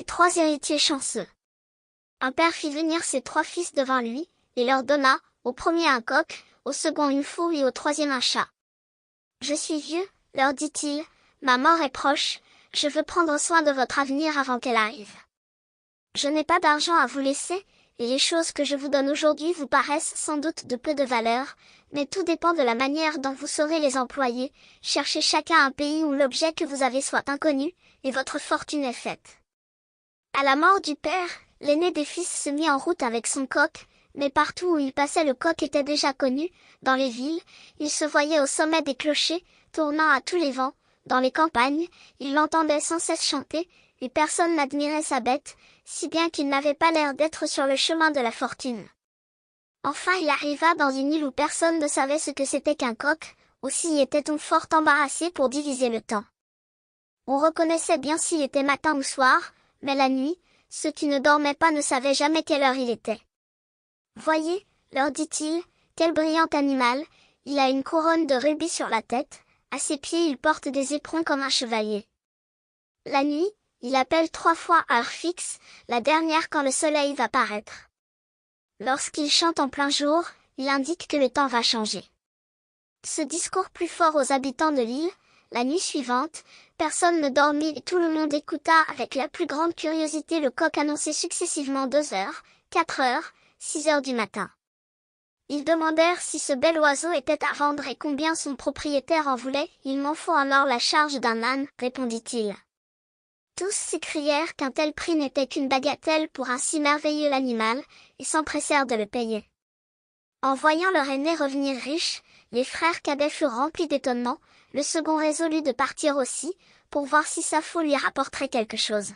3 héritiers chanceux. Un père fit venir ses 3 fils devant lui, et leur donna, au premier un coq, au second une fourme et au troisième un chat. Je suis vieux, leur dit-il, ma mort est proche, je veux prendre soin de votre avenir avant qu'elle arrive. Je n'ai pas d'argent à vous laisser, et les choses que je vous donne aujourd'hui vous paraissent sans doute de peu de valeur, mais tout dépend de la manière dont vous saurez les employer. Cherchez chacun un pays où l'objet que vous avez soit inconnu, et votre fortune est faite. À la mort du père, l'aîné des fils se mit en route avec son coq, mais partout où il passait le coq était déjà connu. Dans les villes, il se voyait au sommet des clochers, tournant à tous les vents. Dans les campagnes, il l'entendait sans cesse chanter, et personne n'admirait sa bête, si bien qu'il n'avait pas l'air d'être sur le chemin de la fortune. Enfin il arriva dans une île où personne ne savait ce que c'était qu'un coq, aussi y était-on fort embarrassé pour diviser le temps. On reconnaissait bien s'il était matin ou soir, mais la nuit, ceux qui ne dormaient pas ne savaient jamais quelle heure il était. « Voyez, leur dit-il, quel brillant animal, il a une couronne de rubis sur la tête, à ses pieds il porte des éperons comme un chevalier. La nuit, il appelle 3 fois à heure fixe, la dernière quand le soleil va paraître. Lorsqu'il chante en plein jour, il indique que le temps va changer. » Ce discours plut fort aux habitants de l'île. La nuit suivante, personne ne dormit et tout le monde écouta avec la plus grande curiosité le coq annoncer successivement 2 heures, 4 heures, 6 heures du matin. Ils demandèrent si ce bel oiseau était à vendre et combien son propriétaire en voulait. « Il m'en faut alors la charge d'un âne, répondit-il. Tous s'écrièrent qu'un tel prix n'était qu'une bagatelle pour un si merveilleux animal, et s'empressèrent de le payer. En voyant leur aîné revenir riche, les frères cadets furent remplis d'étonnement. Le second résolut de partir aussi, pour voir si sa faux lui rapporterait quelque chose.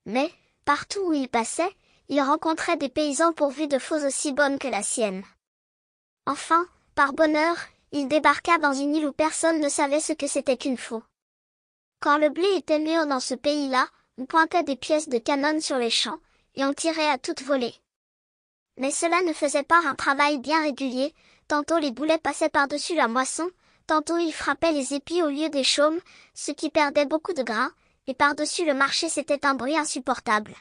Mais, partout où il passait, il rencontrait des paysans pourvus de faux aussi bonnes que la sienne. Enfin, par bonheur, il débarqua dans une île où personne ne savait ce que c'était qu'une faux. Quand le blé était mûr dans ce pays-là, on pointait des pièces de canon sur les champs, et on tirait à toute volée. Mais cela ne faisait pas un travail bien régulier, tantôt les boulets passaient par-dessus la moisson, tantôt ils frappaient les épis au lieu des chaumes, ce qui perdait beaucoup de grains, et par-dessus le marché c'était un bruit insupportable.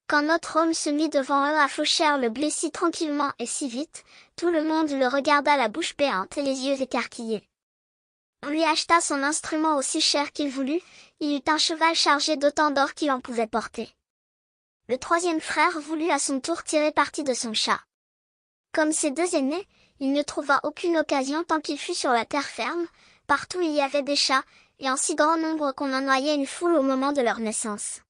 Quand notre homme se mit devant eux à faucher le blé si tranquillement et si vite, tout le monde le regarda la bouche béante et les yeux écarquillés. On lui acheta son instrument aussi cher qu'il voulut, il eut un cheval chargé d'autant d'or qu'il en pouvait porter. Le troisième frère voulut à son tour tirer parti de son chat. Comme ses 2 aînés, il ne trouva aucune occasion tant qu'il fut sur la terre ferme. Partout il y avait des chats, et en si grand nombre qu'on en noyait une foule au moment de leur naissance.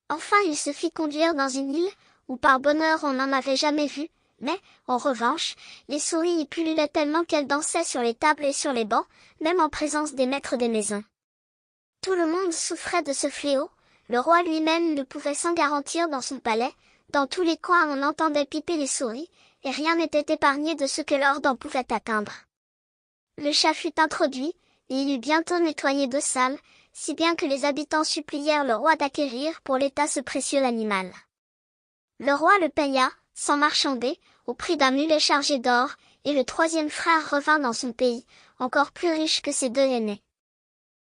Enfin il se fit conduire dans une île, où par bonheur on n'en avait jamais vu, mais, en revanche, les souris y pullulaient tellement qu'elles dansaient sur les tables et sur les bancs, même en présence des maîtres des maisons. Tout le monde souffrait de ce fléau, le roi lui-même ne pouvait s'en garantir dans son palais, dans tous les coins on entendait piper les souris, et rien n'était épargné de ce que l'ordre en pouvait atteindre. Le chat fut introduit, et il eut bientôt nettoyé 2 salles, si bien que les habitants supplièrent le roi d'acquérir pour l'État ce précieux animal. Le roi le paya, sans marchander, au prix d'un mulet chargé d'or, et le troisième frère revint dans son pays, encore plus riche que ses 2 aînés.